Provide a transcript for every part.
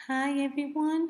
Hi everyone.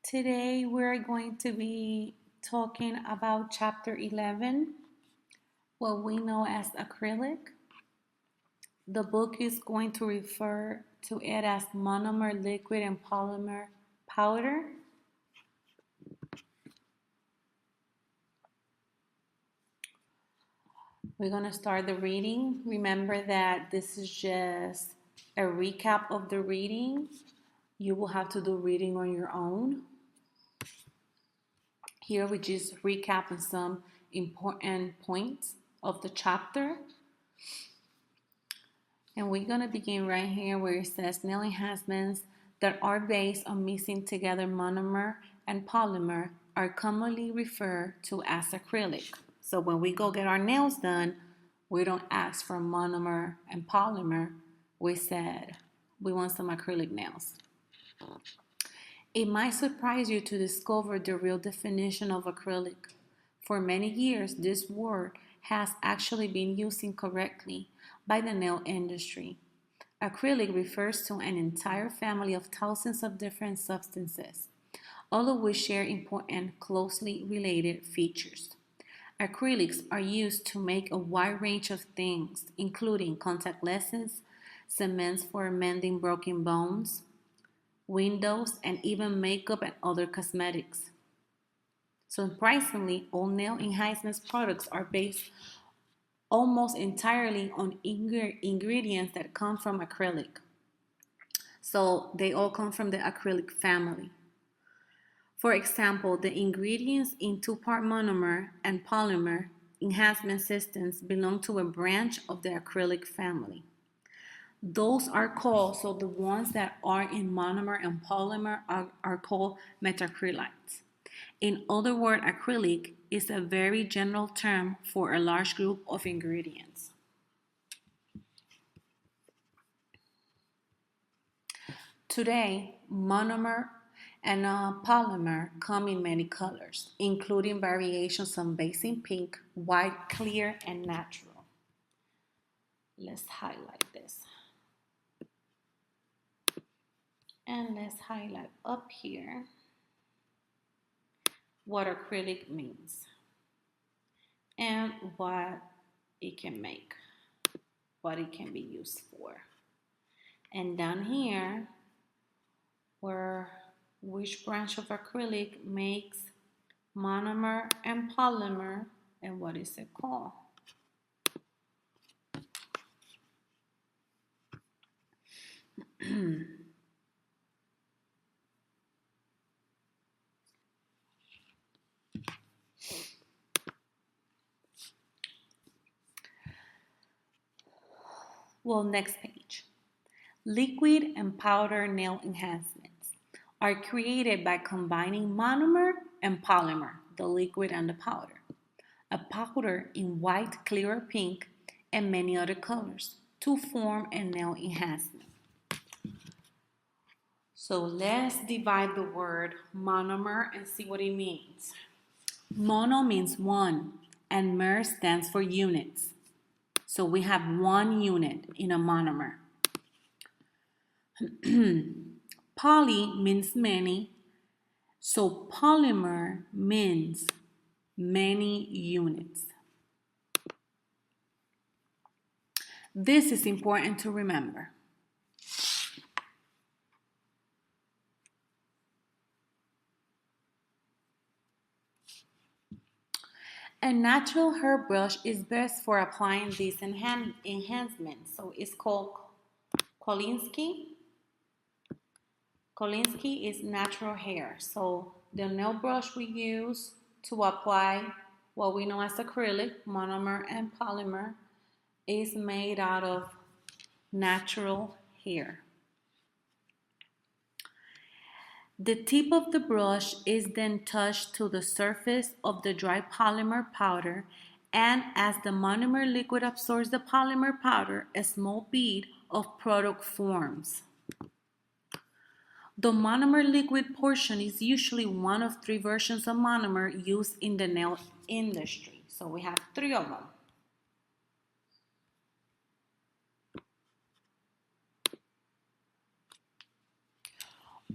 Today we're going to be talking about chapter 11, what we know as acrylic. The book is going to refer to it as monomer, liquid, and polymer powder. We're going to start the reading. Remember that this is just a recap of the reading. You will have to do reading on your own. Here we just recapping some important points of the chapter. And we're going to begin right here where it says nail enhancements that are based on mixing together monomer and polymer are commonly referred to as acrylic. So when we go get our nails done, we don't ask for monomer and polymer. We said we want some acrylic nails. It might surprise you to discover the real definition of acrylic. For many years, this word has actually been used incorrectly by the nail industry. Acrylic refers to an entire family of thousands of different substances, all of which share important, closely related features. Acrylics are used to make a wide range of things, including contact lenses, cements for mending broken bones, windows, and even makeup and other cosmetics. Surprisingly, all nail enhancement products are based almost entirely on ingredients that come from acrylic. So they all come from the acrylic family. For example, the ingredients in two-part monomer and polymer enhancement systems belong to a branch of the acrylic family. Those are called, so the ones that are in monomer and polymer are called methacrylates. In other words, acrylic is a very general term for a large group of ingredients. Today, monomer and polymer come in many colors, including variations on base in pink, white, clear, and natural. Let's highlight this. And let's highlight up here what acrylic means and what it can make, what it can be used for. And down here, where which branch of acrylic makes monomer and polymer, and what is it called? Well, next page. Liquid and powder nail enhancements are created by combining monomer and polymer, the liquid and the powder. A powder in white, clear, or pink, and many other colors to form a nail enhancement. So let's divide the word monomer and see what it means. Mono means one, and mer stands for units. So we have one unit in a monomer. Poly means many, so polymer means many units. This is important to remember. A natural hair brush is best for applying these enhancements. So it's called Kolinsky. Kolinsky is natural hair. So the nail brush we use to apply what we know as acrylic, monomer, and polymer is made out of natural hair. The tip of the brush is then touched to the surface of the dry polymer powder, and as the monomer liquid absorbs the polymer powder, a small bead of product forms. The monomer liquid portion is usually one of three versions of monomer used in the nail industry. So we have three of them.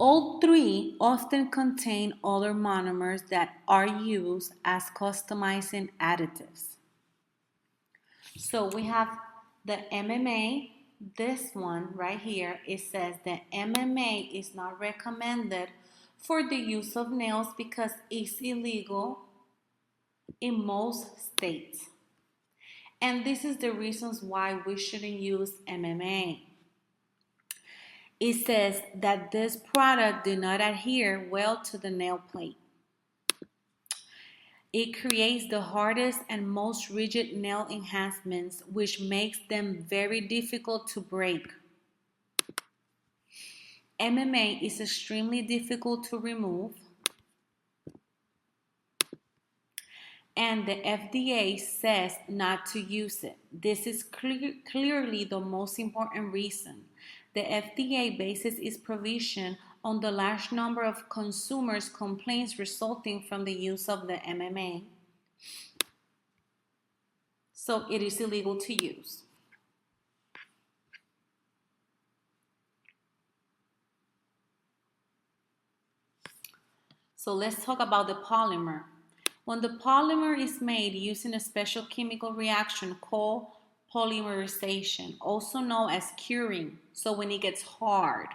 All three often contain other monomers that are used as customizing additives. So we have the MMA, this one right here, it says that MMA is not recommended for the use of nails because it's illegal in most states. And this is the reasons why we shouldn't use MMA. It says that this product do not adhere well to the nail plate. It creates the hardest and most rigid nail enhancements, which makes them very difficult to break. MMA is extremely difficult to remove, and the FDA says not to use it. This is clearly the most important reason. The FDA bases its provision on the large number of consumers' complaints resulting from the use of the MMA. So it is illegal to use. So let's talk about the polymer. When the polymer is made using a special chemical reaction called polymerization, also known as curing, so when it gets hard,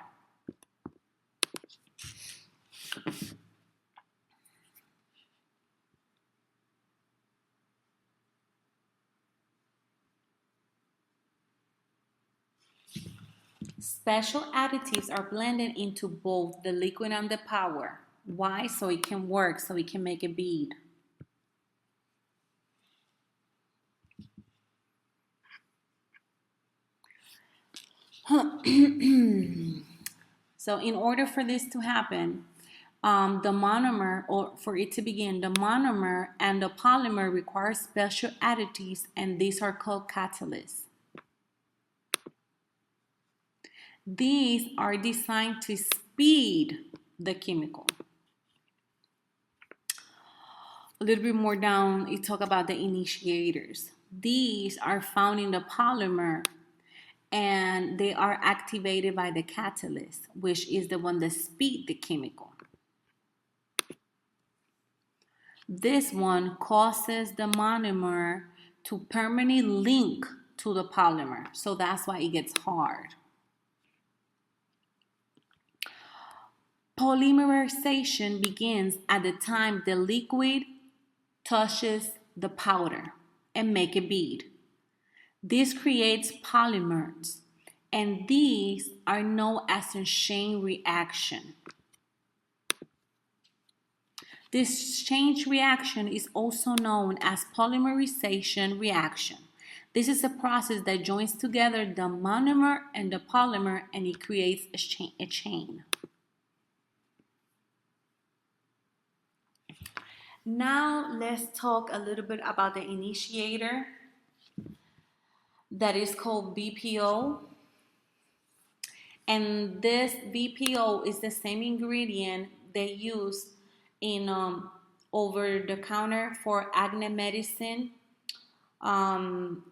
special additives are blended into both the liquid and the powder. Why? So it can work, so it can make a bead. So in order for this to happen, the monomer, or for it to begin, the monomer and the polymer require special additives, and these are called catalysts. These are designed to speed the chemical. A little bit more down, you talk about the initiators. These are found in the polymer, and they are activated by the catalyst, which is the one that speeds the chemical. This one causes the monomer to permanently link to the polymer, so that's why it gets hard. Polymerization begins at the time the liquid touches the powder and make a bead. This creates polymers, and these are known as a chain reaction. This chain reaction is also known as polymerization reaction. This is a process that joins together the monomer and the polymer, and it creates a chain. Now let's talk a little bit about the initiator that is called BPO. And this BPO is the same ingredient they use in over the counter for acne medicine. And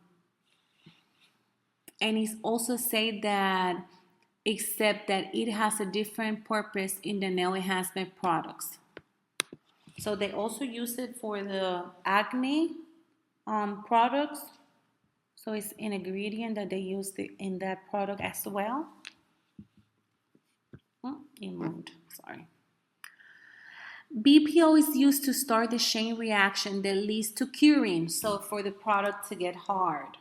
it's also said that, except that it has a different purpose in the nail enhancement products. So they also use it for the acne products. So it's an ingredient that they use in that product as well. It moved, sorry. BPO is used to start the chain reaction that leads to curing, so for the product to get hard.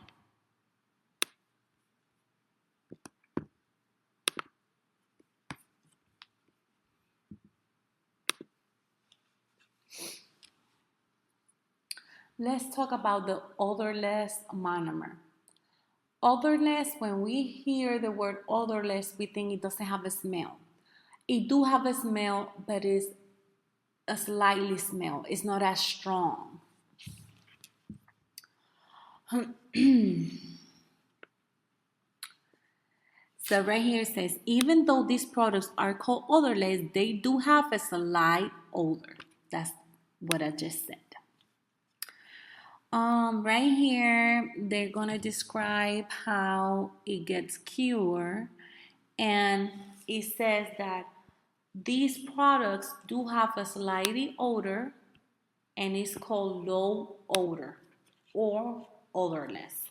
Let's talk about the odorless monomer. Odorless, when we hear the word odorless, we think it doesn't have a smell. It do have a smell, but it's a slightly smell. It's not as strong. So right here it says, even though these products are called odorless, they do have a slight odor. That's what I just said. Right here, they're gonna describe how it gets cured, and it says that These products do have a slightly odor and it's called low odor or odorless.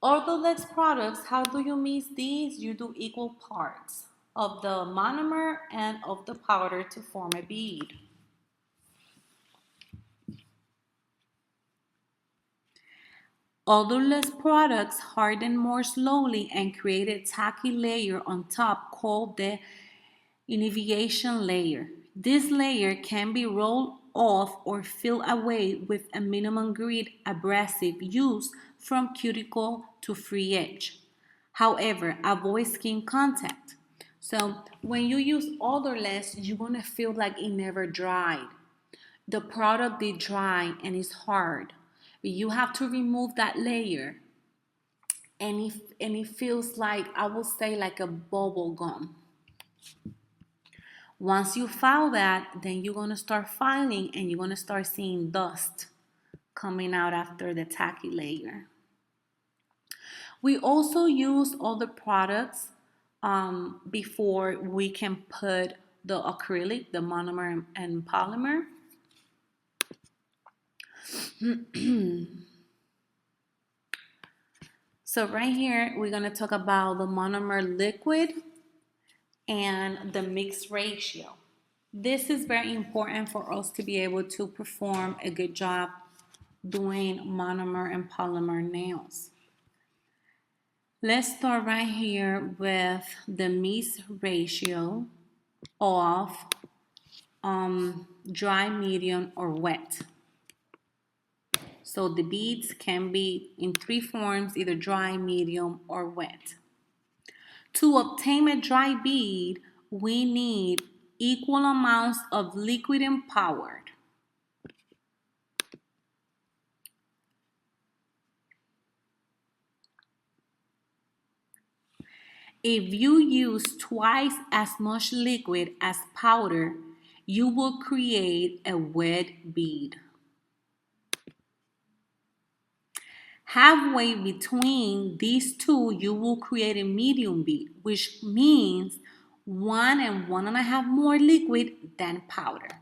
Odorless products, how do you mix these? You do equal parts of the monomer and of the powder to form a bead. Odorless products harden more slowly and create a tacky layer on top called the inivation layer. This layer can be rolled off or filled away with a minimum grit abrasive used from cuticle to free edge. However, avoid skin contact. So when you use odorless, you're gonna feel like it never dried. The product did dry and it's hard. You have to remove that layer and it feels like, I will say, like a bubble gum. Once you file that, then you're gonna start filing and you're gonna start seeing dust coming out after the tacky layer. We also use other products before we can put the acrylic, the monomer and polymer. So right here, we're gonna talk about the monomer liquid and the mix ratio. This is very important for us to be able to perform a good job doing monomer and polymer nails. Let's start right here with the mix ratio of dry, medium, or wet. So the beads can be in three forms, either dry, medium, or wet. To obtain a dry bead, we need equal amounts of liquid and powder. If you use twice as much liquid as powder, you will create a wet bead. Halfway between these two, you will create a medium bead, which means 1 and 1.5 more liquid than powder.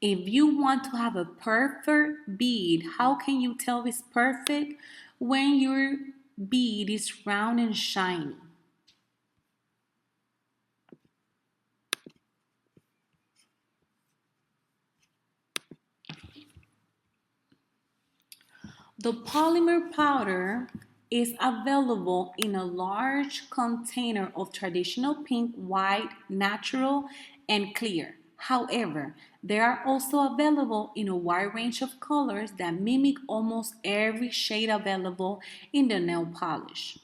If you want to have a perfect bead, how can you tell it's perfect? When your bead is round and shiny. The polymer powder is available in a large container of traditional pink, white, natural, and clear. However, they are also available in a wide range of colors that mimic almost every shade available in the nail polish.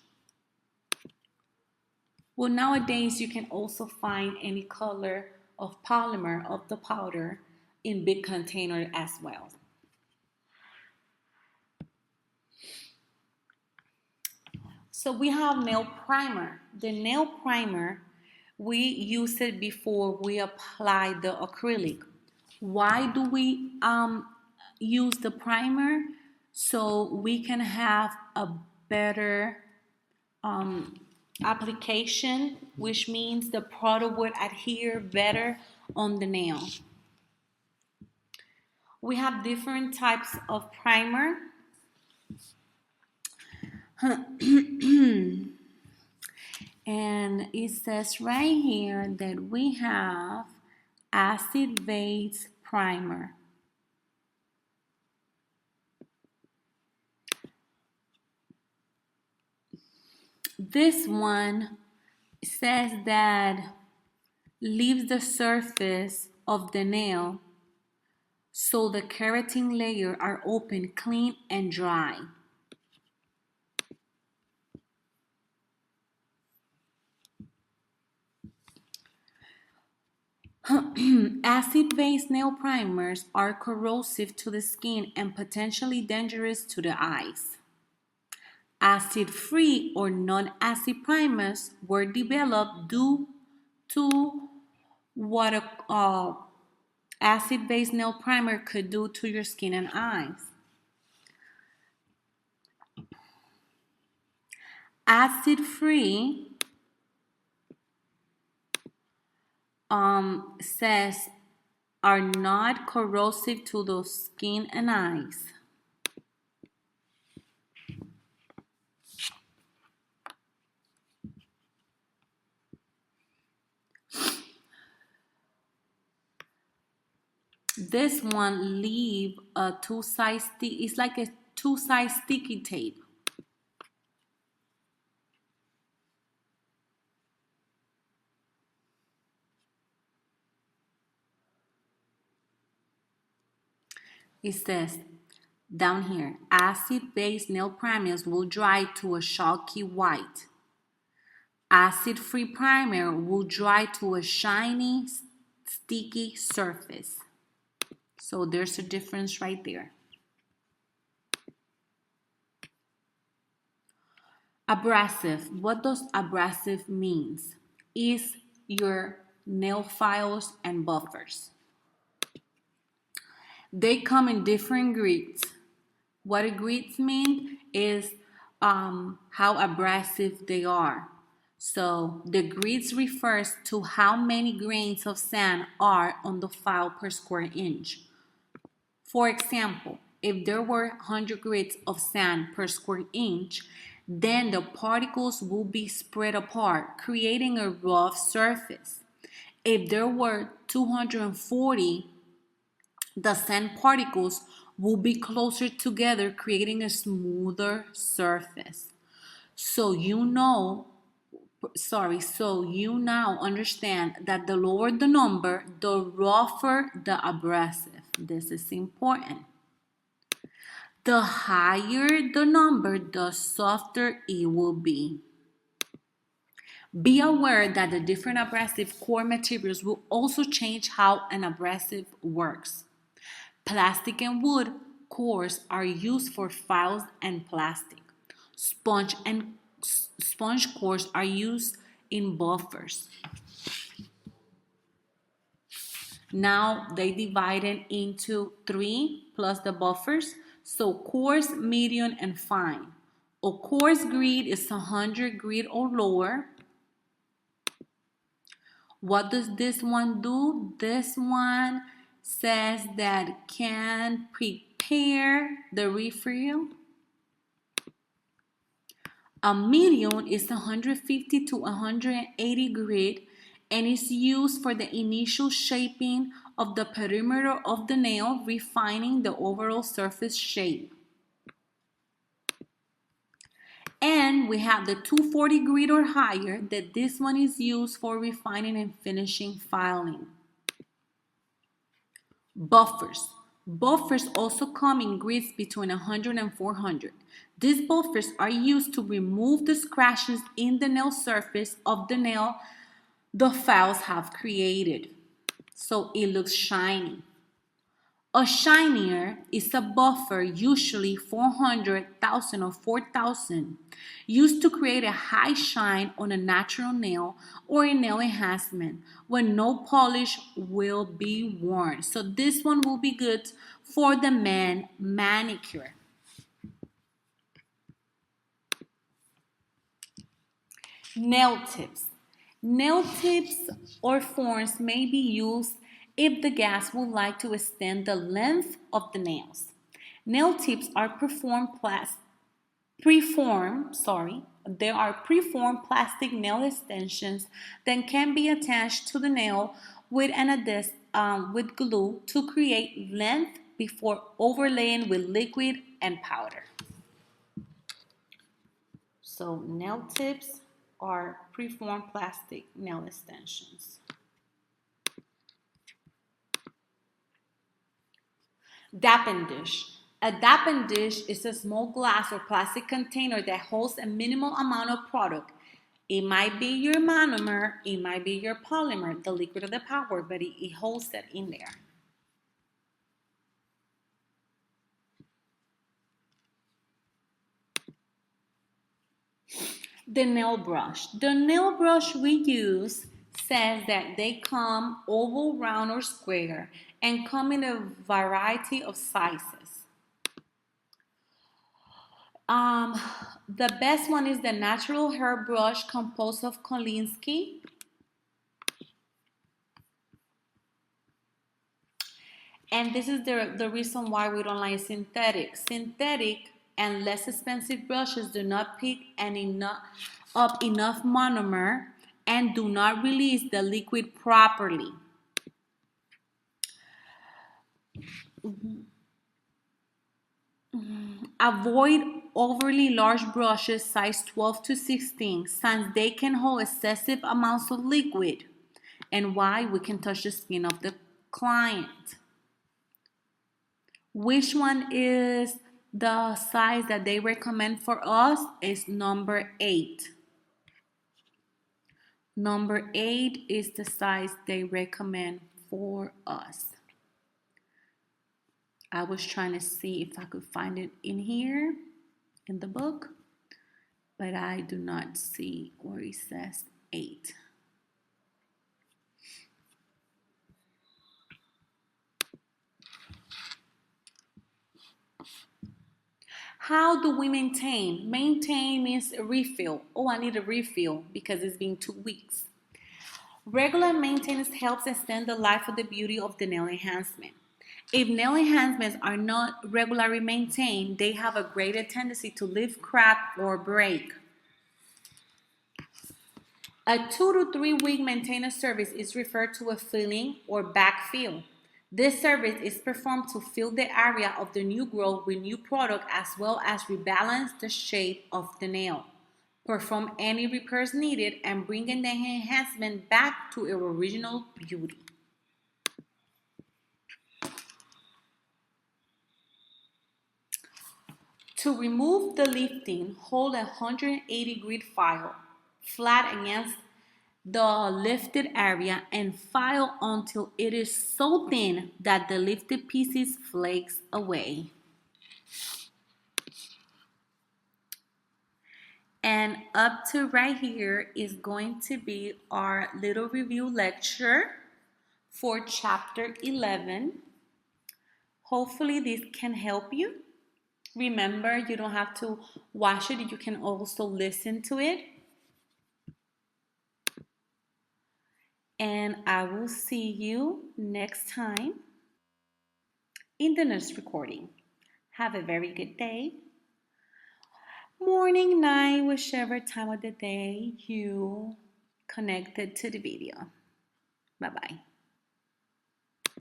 Well, nowadays you can also find any color of polymer of the powder in big container as well. So we have nail primer. The nail primer, we use it before we apply the acrylic. Why do we use the primer? So we can have a better application, which means the product would adhere better on the nail. We have different types of primer. And it says right here that we have acid base primer. This one says that leaves the surface of the nail so the keratin layer are open, clean, and dry. Acid-based nail primers are corrosive to the skin and potentially dangerous to the eyes. Acid-free or non-acid primers were developed due to what a acid-based nail primer could do to your skin and eyes. Acid-free says are not corrosive to the skin and eyes. This one leave a two-side stick. It's like a two-side sticky tape. It says down here, acid-based nail primers will dry to a chalky white. Acid-free primer will dry to a shiny, sticky surface. So there's a difference right there. Abrasive. What does abrasive means? Is your nail files and buffers. They come in different grades. What a grades mean is how abrasive they are. So the grades refers to how many grains of sand are on the file per square inch. For example, if there were 100 grades of sand per square inch, then the particles will be spread apart, creating a rough surface. If there were 240, the sand particles will be closer together, creating a smoother surface. So you now understand that the lower the number, the rougher the abrasive. This is important. The higher the number, the softer it will be. Be aware that the different abrasive core materials will also change how an abrasive works. Plastic and wood cores are used for files and plastic. Sponge cores are used in buffers. Now they divided into three plus the buffers. So coarse, medium, and fine. A coarse grit is 100 grit or lower. What does this one do? This one says that can prepare the refill. A medium is 150 to 180 grit and is used for the initial shaping of the perimeter of the nail, refining the overall surface shape. And we have the 240 grit or higher, that this one is used for refining and finishing filing. Buffers. Buffers also come in grits between 100 and 400. These buffers are used to remove the scratches in the nail surface of the nail the files have created, so it looks shiny. A shinier is a buffer, usually 400,000 or 4,000, used to create a high shine on a natural nail or a nail enhancement when no polish will be worn. So this one will be good for the man manicure. Nail tips. Nail tips or forms may be used if the guest would like to extend the length of the nails. Nail tips are there are preformed plastic nail extensions that can be attached to the nail with with glue to create length before overlaying with liquid and powder. So nail tips are preformed plastic nail extensions. Dappen dish. A dappen dish is a small glass or plastic container that holds a minimal amount of product. It might be your monomer, it might be your polymer, the liquid or the powder, but it holds that in there. The nail brush. The nail brush we use says that they come oval, round, or square and come in a variety of sizes. Um, the best one is the natural hair brush composed of Kolinsky. And this is the reason why we don't like synthetic. Synthetic and less expensive brushes do not pick up enough monomer and do not release the liquid properly. Avoid overly large brushes size 12 to 16 since they can hold excessive amounts of liquid and why we can touch the skin of the client. Which one is the size that they recommend for us is number 8. Number 8 is the size they recommend for us. I was trying to see if I could find it in here in the book, but I do not see where it says 8. How do we maintain? Maintain means a refill. Oh, I need a refill because it's been 2 weeks. Regular maintenance helps extend the life of the beauty of the nail enhancement. If nail enhancements are not regularly maintained, they have a greater tendency to leave, crack, or break. A 2 to 3 week maintenance service is referred to as filling or backfill. This service is performed to fill the area of the new growth with new product as well as rebalance the shape of the nail. Perform any repairs needed and bring in the enhancement back to its original beauty. To remove the lifting, hold a 180 grit file flat against the lifted area and file until it is so thin that the lifted pieces flakes away. And up to right here is going to be our little review lecture for chapter 11. Hopefully this can help you. Remember, you don't have to watch it, you can also listen to it. And I will see you next time in the next recording. Have a very good day. Morning, night, whichever time of the day you connected to the video. Bye-bye.